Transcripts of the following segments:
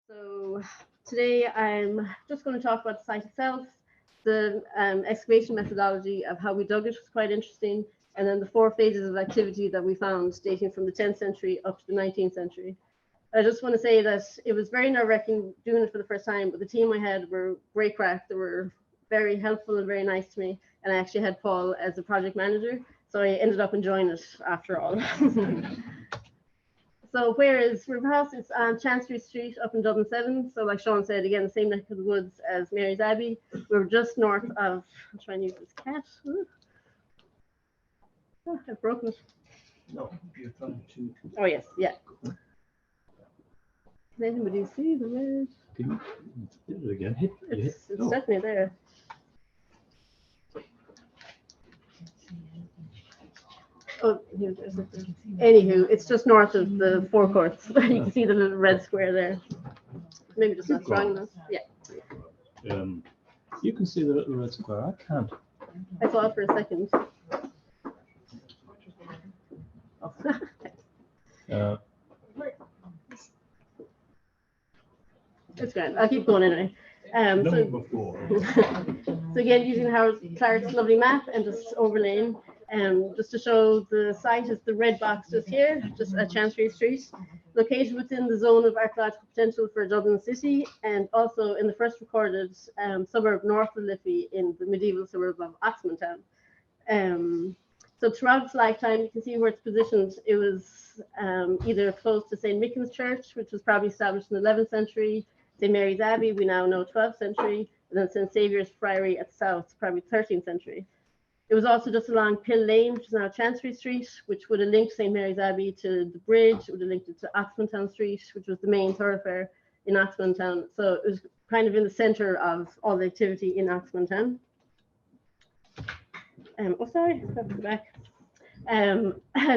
So today I'm just going to talk about the site itself. The excavation methodology of how we dug it was quite interesting, and then the 4 phases of activity that we found dating from the 10th century up to the 19th century. I just want to say that it was very nerve-wracking doing it for the first time, but the team I had were great crack. They were very helpful and very nice to me, and I actually had Paul as a project manager, so I ended up enjoying it after all. So where is Riverhouse? It's on Chancery Street up in Dublin 7. So like Sean said, again, the same neck of the woods as Mary's Abbey. We were just north of, I'm trying to use this cat. Oh, I've broken it. No, you're trying to. Oh yes, yeah. Can anybody see the red? Can you do it again? It's definitely there. Oh, anywho, it's just north of the forecourts. You can see the little red square there. Maybe just not strong enough. Yeah. You can see the little red square. I can't. I saw it for a second. It's grand. I'll keep going anyway. So again, using Howard Clark's lovely map and just overlaying, just to show the site is the red box just here, just at Chancery Street, located within the zone of archaeological potential for Dublin City, and also in the first recorded suburb north of Liffey in the medieval suburb of Oxmantown. So throughout its lifetime, you can see where it's positioned. It was either close to St. Michan's Church, which was probably established in the 11th century, St. Mary's Abbey, we now know 12th century, and then St. Saviour's Friary at the south, probably 13th century. It was also just along Pill Lane, which is now Chancery Street, which would have linked St. Mary's Abbey to the bridge. It would have linked it to Oxmantown Street, which was the main thoroughfare in Oxmantown. So it was kind of in the center of all the activity in Oxmantown. Oh, sorry, I have to go back.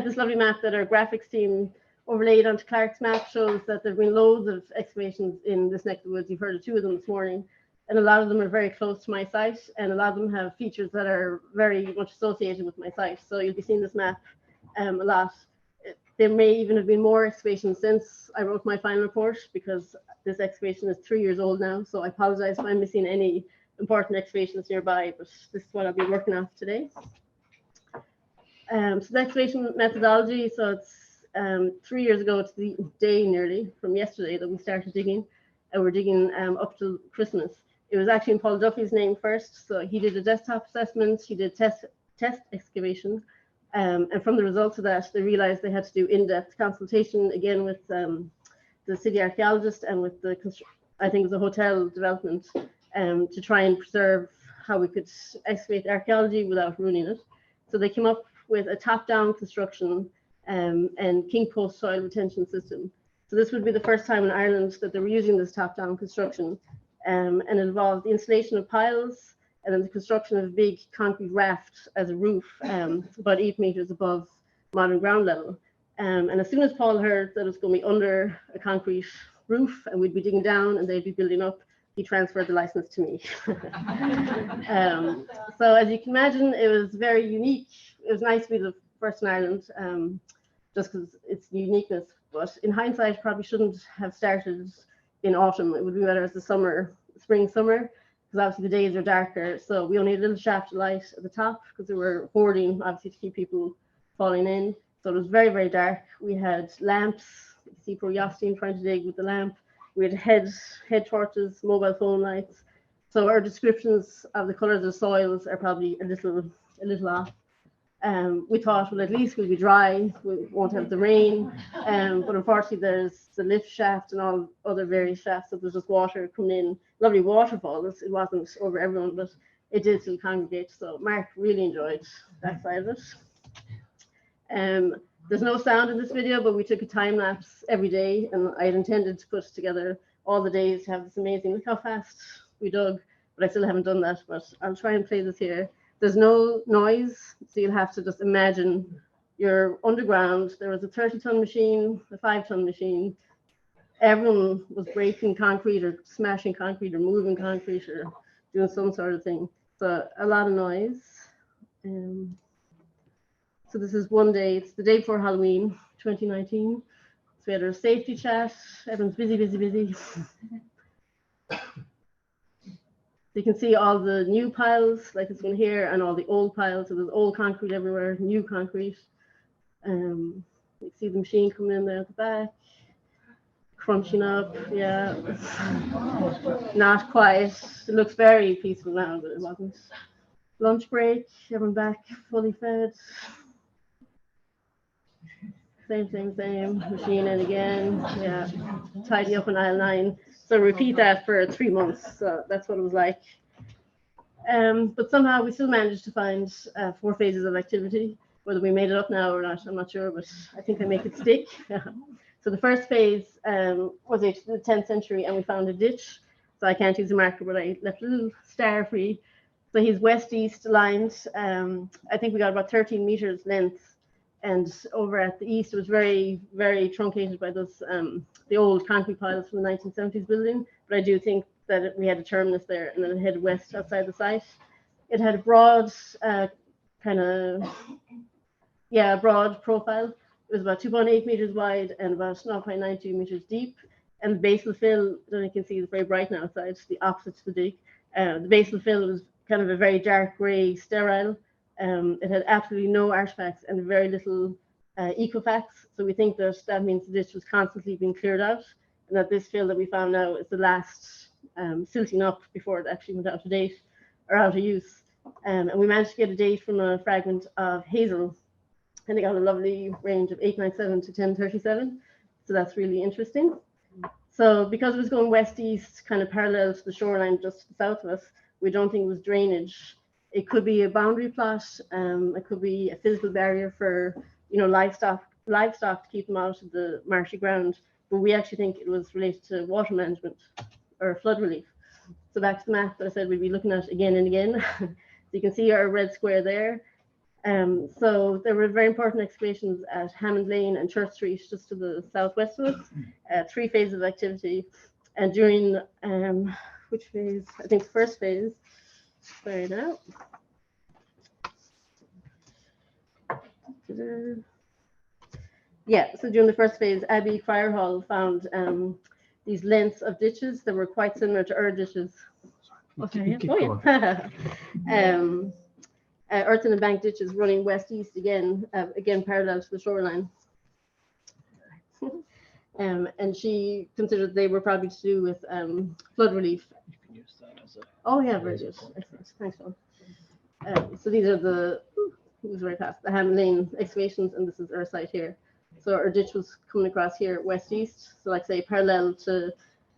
This lovely map that our graphics team overlaid onto Clark's map shows that there have been loads of excavations in this neck of the woods. You've heard of 2 of them this morning, and a lot of them are very close to my site, and a lot of them have features that are very much associated with my site. So you'll be seeing this map a lot. There may even have been more excavations since I wrote my final report, because this excavation is 3 years old now. So I apologize if I'm missing any important excavations nearby, but this is what I'll be working on today. So the excavation methodology, so it's 3 years ago to the day nearly from yesterday that we started digging, and we're digging up to Christmas. It was actually in Paul Duffy's name first, so he did a desktop assessment, he did test excavation, and from the results of that, they realized they had to do in-depth consultation again with the city archaeologist and with the, I think it was a hotel development, to try and preserve how we could excavate archaeology without ruining it. So they came up with a top-down construction and king post soil retention system. So this would be the first time in Ireland that they were using this top-down construction, and it involved the installation of piles and then the construction of a big concrete raft as a roof, about 8 meters above modern ground level. And as soon as Paul heard that it was going to be under a concrete roof and we'd be digging down and they'd be building up, he transferred the license to me. So as you can imagine, it was very unique. It was nice to be the first in Ireland, just because it's uniqueness. But in hindsight, probably shouldn't have started in autumn. It would be better as the summer, spring, summer, because obviously the days are darker. So we only had a little shaft of light at the top because they were hoarding, obviously, to keep people falling in. So it was very, very dark. We had lamps. You can see poor Yostin trying to dig with the lamp. We had head torches, mobile phone lights. So our descriptions of the colours of soils are probably a little off. We thought, well, at least we'll be dry, we won't have the rain, but unfortunately there's the lift shaft and all other various shafts, so there's just water coming in, lovely waterfalls. It wasn't over everyone, but it did still congregate. So Mark really enjoyed that side of it. There's no sound in this video, but we took a time lapse every day, and I had intended to put together all the days to have this amazing, look how fast we dug, but I still haven't done that, but I'll try and play this here. There's no noise, so you'll have to just imagine you're underground. There was a 30-ton machine, a 5-ton machine. Everyone was breaking concrete or smashing concrete or moving concrete or doing some sort of thing. So a lot of noise. So this is one day, it's the day before Halloween, 2019. So we had our safety chat. Everyone's busy, busy, busy. So you can see all the new piles, like this one here, and all the old piles. So there's old concrete everywhere, new concrete. You see the machine coming in there at the back, crunching up. Yeah, not quiet. It looks very peaceful now, but it wasn't. Lunch break, everyone back, fully fed. Same. Machine in again. Yeah, tidy up on aisle 9. So repeat that for 3 months. So that's what it was like. But somehow we still managed to find 4 phases of activity. Whether we made it up now or not, I'm not sure, but I think I make it stick. So the first phase was the 10th century, and we found a ditch. So I can't use a marker, but I left a little star free. So he's west-east aligned. I think we got about 13 meters length. And over at the east, it was very, very truncated by those the old concrete piles from the 1970s building. But I do think that we had a terminus there, and then it headed west outside the site. It had a broad broad profile. It was about 2.8 meters wide and about 0.92 meters deep. And the basal fill, I don't know if you can see, it's very bright now outside, the opposite to the dig. The basal fill was kind of a very dark grey, sterile. It had absolutely no artifacts and very little ecofacts. So we think that means the ditch was constantly being cleared out, and that this fill that we found now is the last silting up before it actually went out of date or out of use. And we managed to get a date from a fragment of hazel, and they got a lovely range of 897 to 1037. So that's really interesting. So because it was going west-east, kind of parallel to the shoreline just to the south of us, we don't think it was drainage. It could be a boundary plot. It could be a physical barrier for, livestock to keep them out of the marshy ground. But we actually think it was related to water management or flood relief. So back to the map that I said we'd be looking at again and again. So you can see our red square there. So there were very important excavations at Hammond Lane and Church Street, just to the southwest of us. 3 phases of activity. And during, which phase? I think the first phase. Sorry now. Yeah, so during the first phase, Abbey Fire Hall found these lengths of ditches that were quite similar to our ditches. Earth and bank ditches running west-east again parallel to the shoreline. And she considered they were probably to do with flood relief. Oh yeah, very good. Excellent. Thanks, John. So these are the Hammond Lane excavations, and this is our site here. So our ditch was coming across here west-east, so like say parallel to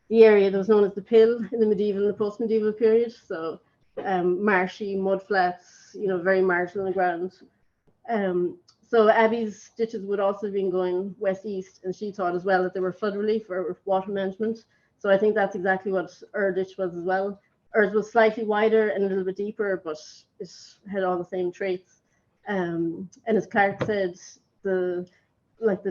the area that was known as the Pill in the medieval and the post-medieval period. So marshy, mud flats, very marginal on the ground. So Abby's ditches would also have been going west-east, and she thought as well that they were flood relief or water management. So I think that's exactly what our ditch was as well. Ours was slightly wider and a little bit deeper, but it had all the same traits. And as Clark said, the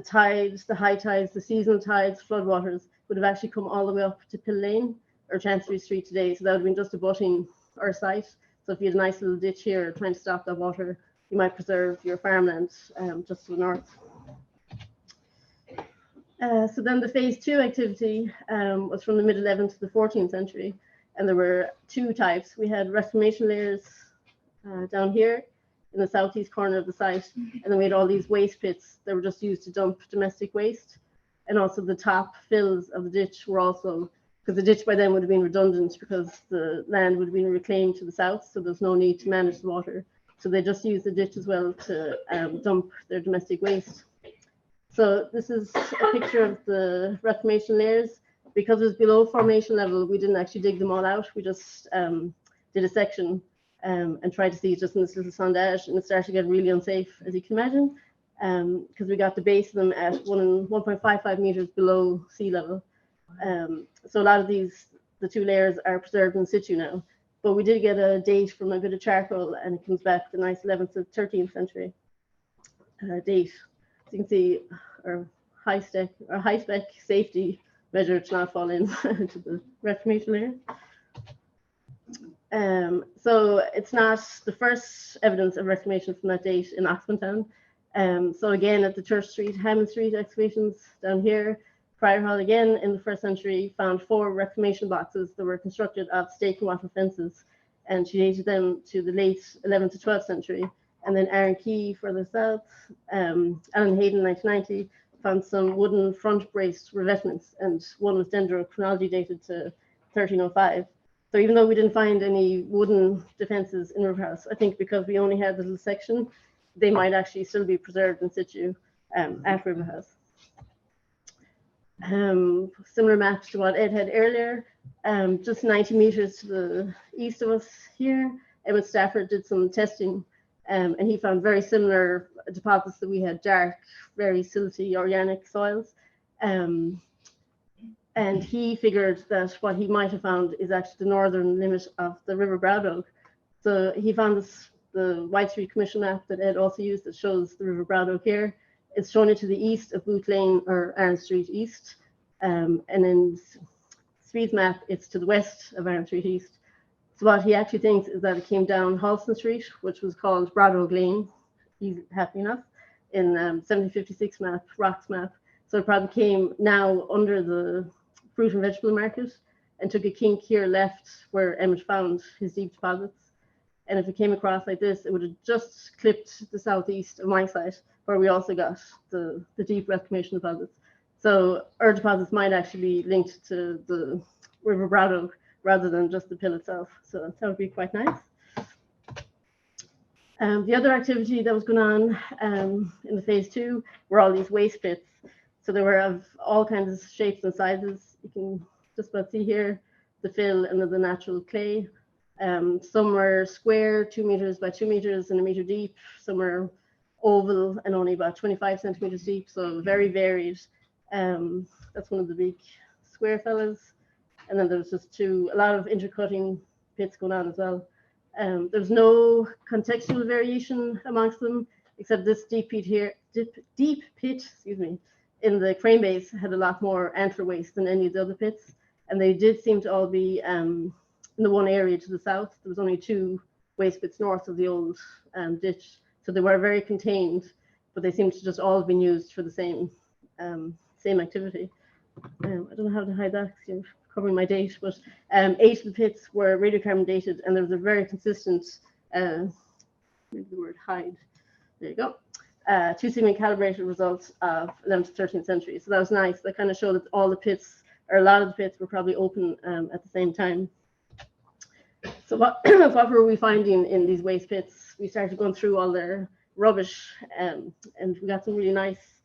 tides, the high tides, the seasonal tides, floodwaters would have actually come all the way up to Pill Lane or Chancery Street today. So that would have been just abutting our site. So if you had a nice little ditch here trying to stop that water, you might preserve your farmland just to the north. So then the phase 2 activity was from the mid-11th to the 14th century. And there were 2 types. We had reclamation layers down here in the southeast corner of the site. And then we had all these waste pits that were just used to dump domestic waste. And also the top fills of the ditch were also, because the ditch by then would have been redundant because the land would have been reclaimed to the south. So there's no need to manage the water. So they just used the ditch as well to dump their domestic waste. So this is a picture of the reclamation layers. Because it was below formation level, we didn't actually dig them all out. We just did a section and tried to see just in this little sondage, and it started to get really unsafe, as you can imagine, because we got the base of them at 1.55 meters below sea level. So a lot of these, the 2 layers are preserved in situ now. But we did get a date from a bit of charcoal, and it comes back the nice 11th to 13th century date. So you can see our high spec safety measure to not fall into the reclamation layer. So it's not the first evidence of reclamation from that date in Oxmantown. So again, at the Church Street, Hammond Street excavations down here, Prior Hall again in the 1st century found 4 reclamation boxes that were constructed of stake and wattle fences, and she dated them to the late 11th to 12th century. And then Aaron Key further south, Alan Hayden 1990 found some wooden front braced revetments, and one was dendrochronology dated to 1305. So even though we didn't find any wooden defences in Riverhouse, I think because we only had the little section, they might actually still be preserved in situ at Riverhouse. Similar map to what Ed had earlier, just 90 meters to the east of us here, Emmett Stafford did some testing, and he found very similar deposits that we had, dark, very silty, organic soils. And he figured that what he might have found is actually the northern limit of the River Browdog. So he found this, the White Street Commission map that Ed also used that shows the River Browdog here. It's shown it to the east of Boot Lane or Arn Street East. And in Speed's map, it's to the west of Arn Street East. So what he actually thinks is that it came down Halston Street, which was called Browdog Lane, happy enough, in 1756 map, Rock's map. So it probably came now under the fruit and vegetable market and took a kink here left where Emmett found his deep deposits. And if it came across like this, it would have just clipped the southeast of my site, where we also got the deep reclamation deposits. So our deposits might actually be linked to the River Browdog rather than just the pill itself. So that would be quite nice. The other activity that was going on in the phase 2 were all these waste pits. So they were of all kinds of shapes and sizes. You can just about see here the fill and the natural clay. Some were square, 2 meters by 2 meters and 1 meter deep. Some were oval and only about 25 centimeters deep. So very varied. That's one of the big square fellas. And then there's just a lot of intercutting pits going on as well. There's no contextual variation amongst them, except this deep pit here, deep pit, excuse me, in the crane base had a lot more antler waste than any of the other pits. And they did seem to all be in the one area to the south. There was only 2 waste pits north of the old ditch. So they were very contained, but they seem to just all have been used for the same activity. I don't know how to hide that because you're covering my date, but 8 of the pits were radiocarbon dated, and there was a very consistent, maybe the word hide, there you go, 2 seeming calibrated results of 11th to 13th century. So that was nice. That kind of showed that all the pits, or a lot of the pits, were probably open at the same time. So what were we finding in these waste pits? We started going through all their rubbish, and we got some really nice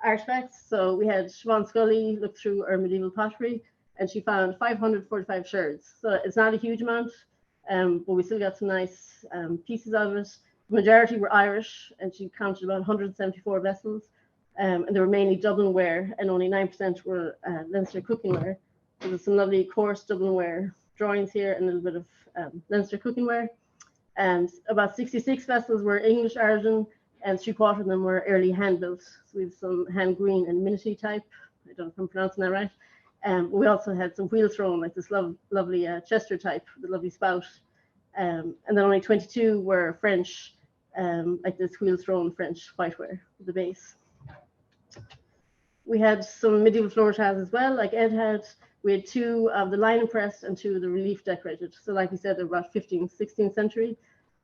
artifacts. So we had Siobhan Scully look through our medieval pottery, and she found 545 sherds. So it's not a huge amount, but we still got some nice pieces out of it. The majority were Irish, and she counted about 174 vessels, and they were mainly Dublin ware, and only 9% were Leinster cooking ware. So there's some lovely coarse Dublin ware drawings here, and a little bit of Leinster cooking ware. And about 66 vessels were English origin, and 3/4 of them were early hand built. So we have some hand green and minity type. I don't know if I'm pronouncing that right. We also had some wheel thrown, like this lovely Chester type, the lovely spout. And then only 22 were French, like this wheel thrown French whiteware for the base. We had some medieval floor tiles as well, like Ed had. We had 2 of the line impressed and 2 of the relief decorated. So like we said, they're about 15th, 16th century.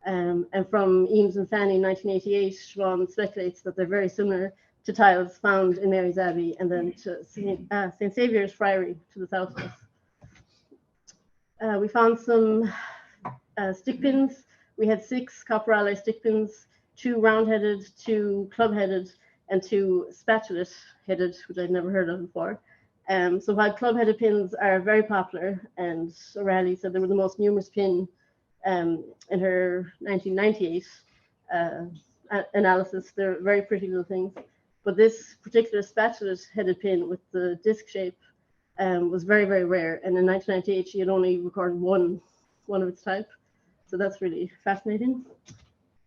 And from Eames and Fanny in 1988, Siobhan speculates that they're very similar to tiles found in Mary's Abbey and then to St. Saviour's Friary to the south of us. We found some stick pins. We had 6 copper alloy stick pins, 2 round-headed, 2 club-headed, and 2 spatulate-headed, which I'd never heard of before. So while club-headed pins are very popular, and O'Reilly said they were the most numerous pin in her 1998 analysis, they're very pretty little things. But this particular spatulate-headed pin with the disc shape was very, very rare. And in 1998, she had only recorded one of its type. So that's really fascinating.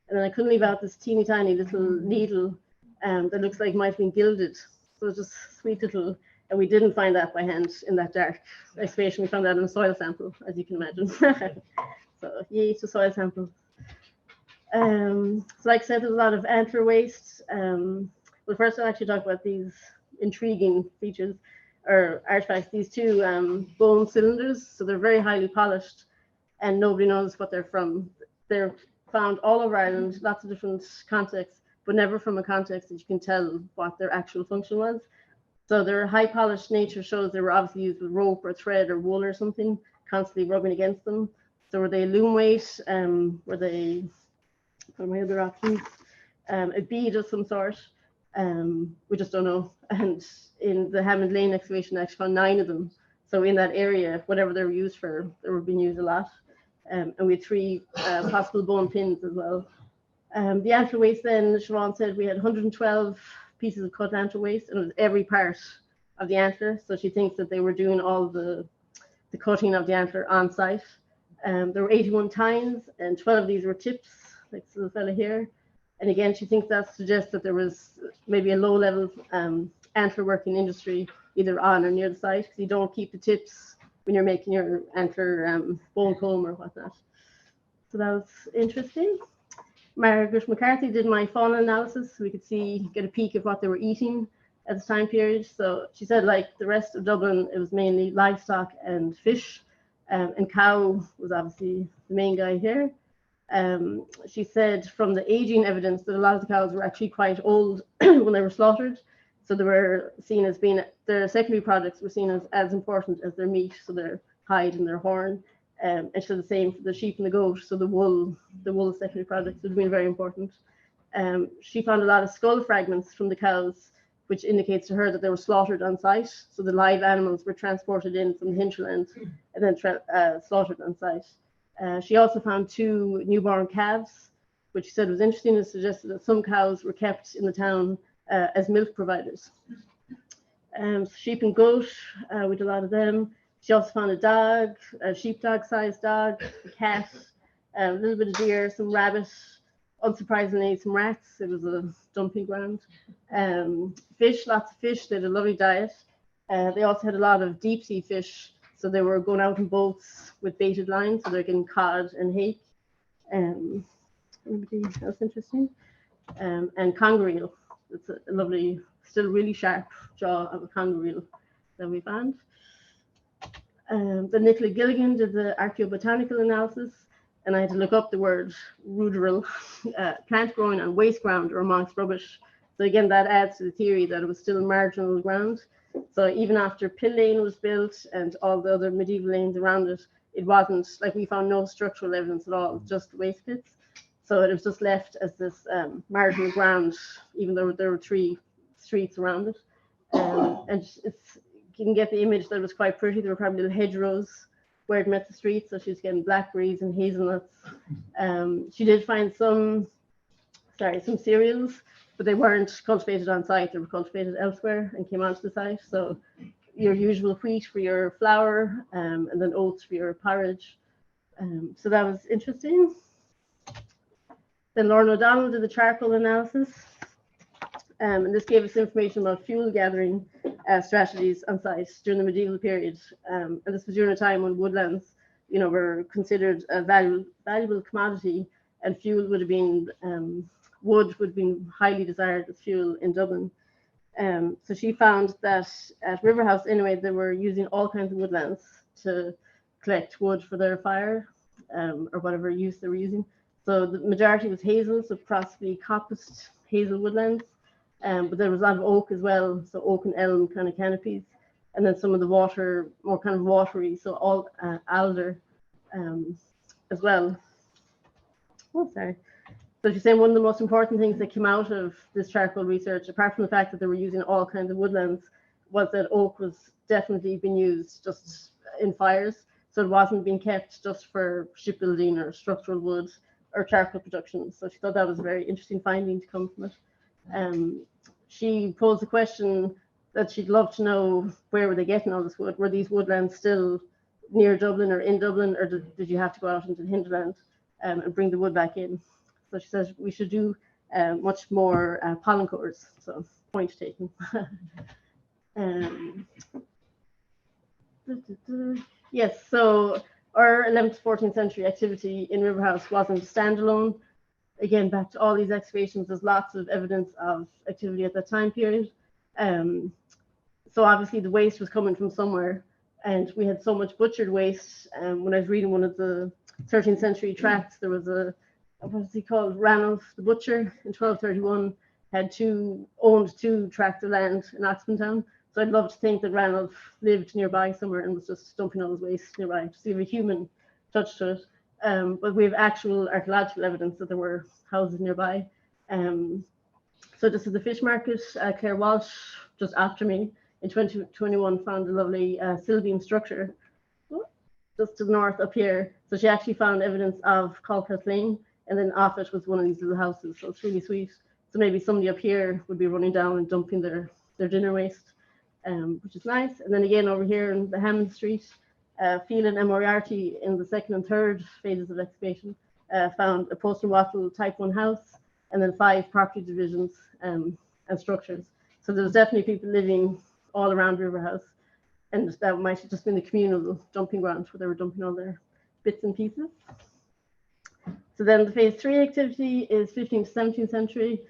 And then I couldn't leave out this teeny tiny little needle that looks like it might have been gilded. So it's just sweet little, and we didn't find that by hand in that dark excavation. We found that in a soil sample, as you can imagine. So yay to soil samples. So like I said, there's a lot of antler waste. Well, first I'll actually talk about these intriguing features or artifacts. These two bone cylinders. So they're very highly polished, and nobody knows what they're from. They're found all over Ireland, lots of different contexts, but never from a context that you can tell what their actual function was. So their high polished nature shows they were obviously used with rope or thread or wool or something, constantly rubbing against them. So were they loom weight? Were they, what are my other options? A bead of some sort. We just don't know. And in the Hammond Lane excavation, I actually found 9 of them. So in that area, whatever they were used for, they were being used a lot. And we had 3 possible bone pins as well. The antler waste then, Siobhan said we had 112 pieces of cut antler waste, and it was every part of the antler. So she thinks that they were doing all the cutting of the antler on site. There were 81 tines, and 12 of these were tips, like the fella here. And again, she thinks that suggests that there was maybe a low-level antler working industry either on or near the site, because you don't keep the tips when you're making your antler bone comb or whatnot. So that was interesting. Margaret McCarthy did my fauna analysis, so we could get a peek of what they were eating at this time period. So she said, like the rest of Dublin, it was mainly livestock and fish, and cow was obviously the main guy here. She said from the aging evidence that a lot of the cows were actually quite old when they were slaughtered. So they were seen as being, their secondary products were seen as important as their meat, so their hide and their horn. And she said the same for the sheep and the goat, so the wool secondary products would have been very important. She found a lot of skull fragments from the cows, which indicates to her that they were slaughtered on site. So the live animals were transported in from the hinterland and then slaughtered on site. She also found 2 newborn calves, which she said was interesting and suggested that some cows were kept in the town as milk providers. Sheep and goat, we did a lot of them. She also found a dog, a sheepdog-sized dog, a cat, a little bit of deer, some rabbit, unsurprisingly some rats. It was a dumping ground. Fish, lots of fish. They had a lovely diet. They also had a lot of deep-sea fish, so they were going out in boats with baited lines, so they're getting cod and hake. Anybody else interesting? And conger eel. It's a lovely, still really sharp jaw of a conger eel that we found. Then Nicola Gilligan did the archaeobotanical analysis, and I had to look up the word ruderal, plant growing on waste ground or amongst rubbish. So again, that adds to the theory that it was still marginal ground. So even after Pill Lane was built and all the other medieval lanes around it, it wasn't, like we found no structural evidence at all, just waste pits. So it was just left as this marginal ground, even though there were 3 streets around it. And you can get the image that it was quite pretty. There were probably little hedgerows where it met the street, so she was getting blackberries and hazelnuts. She did find some cereals, but they weren't cultivated on site. They were cultivated elsewhere and came onto the site. So your usual wheat for your flour, and then oats for your porridge. So that was interesting. Then Lauren O'Donnell did the charcoal analysis. And this gave us information about fuel gathering strategies on site during the medieval period. And this was during a time when woodlands, were considered a valuable commodity, and fuel would have been, wood would have been highly desired as fuel in Dublin. So she found that at Riverhouse, anyway, they were using all kinds of woodlands to collect wood for their fire, or whatever use they were using. So the majority was hazel, so possibly coppiced hazel woodlands. But there was a lot of oak as well, so oak and elm kind of canopies, and then some of the more kind of watery, so all alder as well. Oh, sorry. So she's saying one of the most important things that came out of this charcoal research, apart from the fact that they were using all kinds of woodlands, was that oak was definitely being used just in fires, so it wasn't being kept just for shipbuilding or structural wood or charcoal production. So she thought that was a very interesting finding to come from it. She posed a question that she'd love to know, where were they getting all this wood? Were these woodlands still near Dublin or in Dublin, or did you have to go out into the hinterland and bring the wood back in? So she says we should do much more pollen cores. So point taken. Yes, so our 11th to 14th century activity in Riverhouse wasn't standalone. again, back to all these excavations, there's lots of evidence of activity at that time period. So obviously the waste was coming from somewhere, and we had so much butchered waste. When I was reading one of the 13th century tracts, there was what was he called? Ranulph the butcher in 1231 owned two tracts of land in Oxmantown. So I'd love to think that Ranulph lived nearby somewhere and was just dumping all his waste nearby, just to give a human touch to it. But we have actual archaeological evidence that there were houses nearby. So this is the fish market. Claire Walsh, just after me, in 2021 found a lovely sill beam structure just to the north up here. So she actually found evidence of Colcrath Lane, and then off it was one of these little houses. So it's really sweet. So maybe somebody up here would be running down and dumping their dinner waste, which is nice. And then again over here in the Hammond Street, Phelan and Moriarty in the second and third phases of excavation found a post and wattle type 1 house, and then 5 property divisions and structures. So there was definitely people living all around Riverhouse, and that might have just been the communal dumping ground where they were dumping all their bits and pieces. So then the phase 3 activity is 15th to 17th century.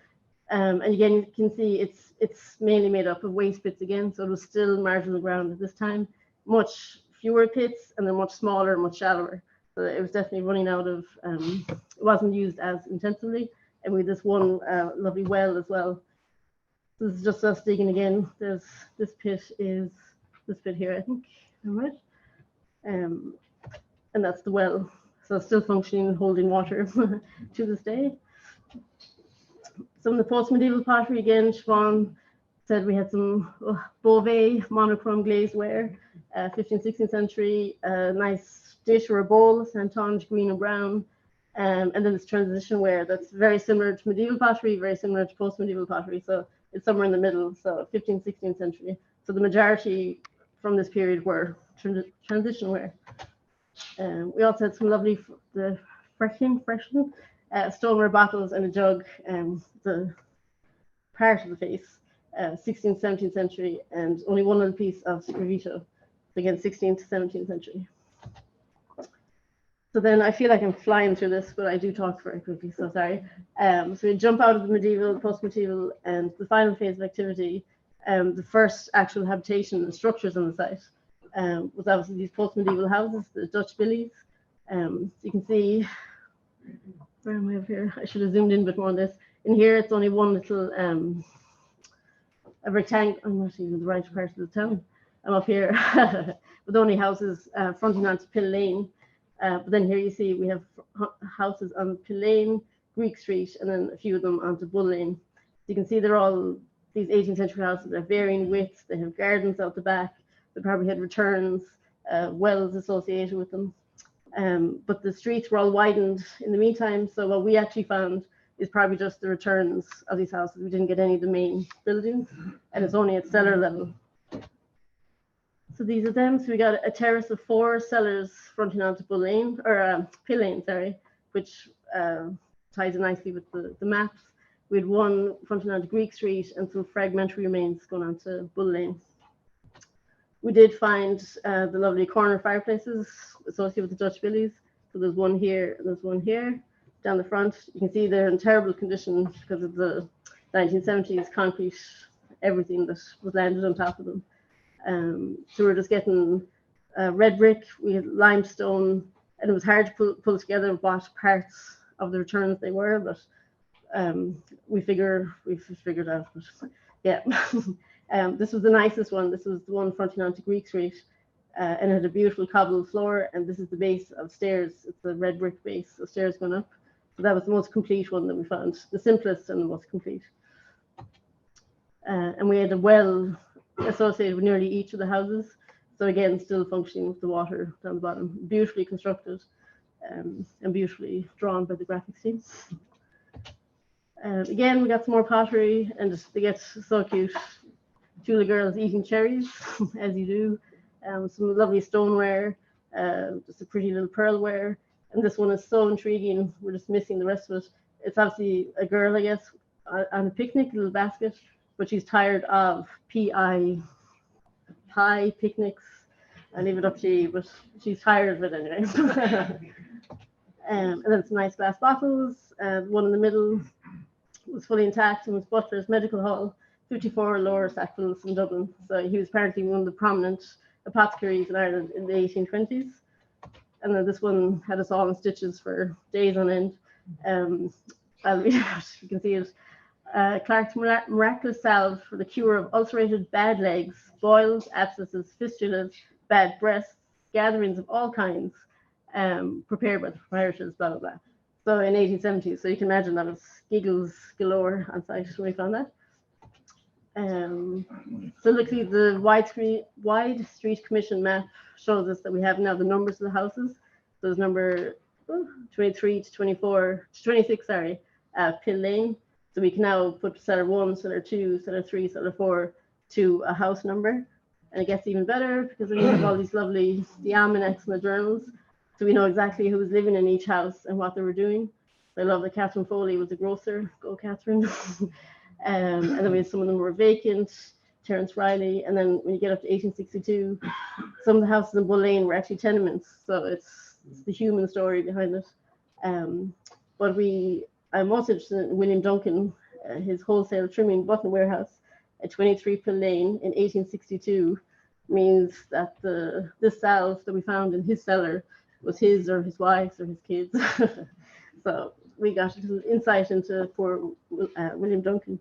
And again, you can see it's mainly made up of waste bits again. So it was still marginal ground at this time, much fewer pits, and they're much smaller, much shallower. So it was definitely running out of, it wasn't used as intensively. And we had this one lovely well as well. This is just us digging again. There's this pit here, I think. All right. And that's the well. So it's still functioning, holding water to this day. Some of the post-medieval pottery, again, Siobhan said we had some Beauvais monochrome glazed ware, 15th, 16th century, nice dish or a bowl, Santonge, green and brown. And then this transition ware that's very similar to medieval pottery, very similar to post-medieval pottery. So it's somewhere in the middle, so 15th, 16th century. So the majority from this period were transition ware. We also had some lovely freshen stoneware bottles and a jug, the part of the face, 16th, 17th century, and only one little piece of scrivito, again, 16th to 17th century. So then I feel like I'm flying through this, but I do talk very quickly, so sorry. So we jump out of the medieval, post-medieval, and the final phase of activity. The first actual habitation and structures on the site was obviously these post-medieval houses, the Dutch billies. You can see, where am I up here? I should have zoomed in a bit more on this. In here, it's only one little a rectangle. I'm not even the right part of the town. I'm up here with only houses fronting onto Pill Lane. But then here you see we have houses on Pill Lane, Greek Street, and then a few of them onto Bull Lane. So you can see they're all these 18th century houses. They're varying widths. They have gardens out the back. They probably had returns, wells associated with them. But the streets were all widened in the meantime. So what we actually found is probably just the returns of these houses. We didn't get any of the main buildings, and it's only at cellar level. So these are them. So we got a terrace of 4 cellars fronting onto Bull Lane, or Pill Lane, sorry, which ties in nicely with the maps. We had one fronting onto Greek Street and some fragmentary remains going on to Bull Lane. We did find the lovely corner fireplaces associated with the Dutch billies. So there's one here and there's one here down the front. You can see they're in terrible condition because of the 1970s concrete, everything that was landed on top of them. So we're just getting red brick, we had limestone, and it was hard to pull together what parts of the returns they were, but we figured out. But yeah, this was the nicest one. This was the one fronting onto Greek Street, and it had a beautiful cobbled floor. And this is the base of stairs. It's a red brick base, so stairs going up. So that was the most complete one that we found, the simplest and the most complete. And we had a well associated with nearly each of the houses. So again, still functioning with the water down the bottom. Beautifully constructed and beautifully drawn by the graphics team. Again, we got some more pottery, and they get so cute. 2 little girls eating cherries, as you do. Some lovely stoneware, just a pretty little pearlware. And this one is so intriguing. We're just missing the rest of it. It's obviously a girl, I guess, on a picnic, a little basket, but she's tired of pie picnics. I leave it up to you, but she's tired of it anyway. And then some nice glass bottles. One in the middle was fully intact and was Butler's Medical Hall, 54 Lower Sackvilles in Dublin. So he was apparently one of the prominent apothecaries in Ireland in the 1820s. And then this one had us all in stitches for days on end. I'll read it out, you can see it. Clark's miraculous salve for the cure of ulcerated bad legs, boils, abscesses, fistulas, bad breasts, gatherings of all kinds, prepared by the proprietors, blah, blah, blah. So in 1870, so you can imagine that was giggles galore on site when we found that. So luckily the Wide Street Commission map shows us that we have now the numbers of the houses. So there's number 23 to 24 to 26, sorry, Pill Lane. So we can now put cellar 1, cellar 2, cellar 3, cellar 4 to a house number. And it gets even better because we have all these lovely the almanacs and the journals. So we know exactly who was living in each house and what they were doing. I love that Catherine Foley was a grocer. Go Catherine. And then we had some of them were vacant, Terence Riley. And then when you get up to 1862, some of the houses in Bull Lane were actually tenements. So it's the human story behind it. But I'm also interested in William Duncan, his wholesale trimming button warehouse at 23 Pill Lane in 1862 means that this salve that we found in his cellar was his or his wife's or his kids. So we got a little insight into poor William Duncan.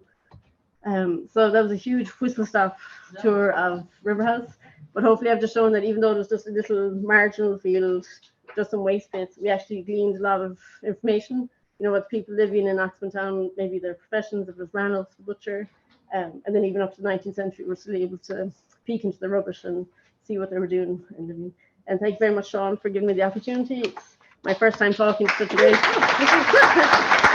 So that was a huge whistle-stop tour of Riverhouse. But hopefully I've just shown that even though it was just a little marginal field, just some waste bits, we actually gleaned a lot of information. You know, what people living in Oxmantown, maybe their professions, if it was Ranulph, the butcher, and then even up to the 19th century, we're still able to peek into the rubbish and see what they were doing and living. And thank you very much, Sean, for giving me the opportunity. It's my first time talking to such a great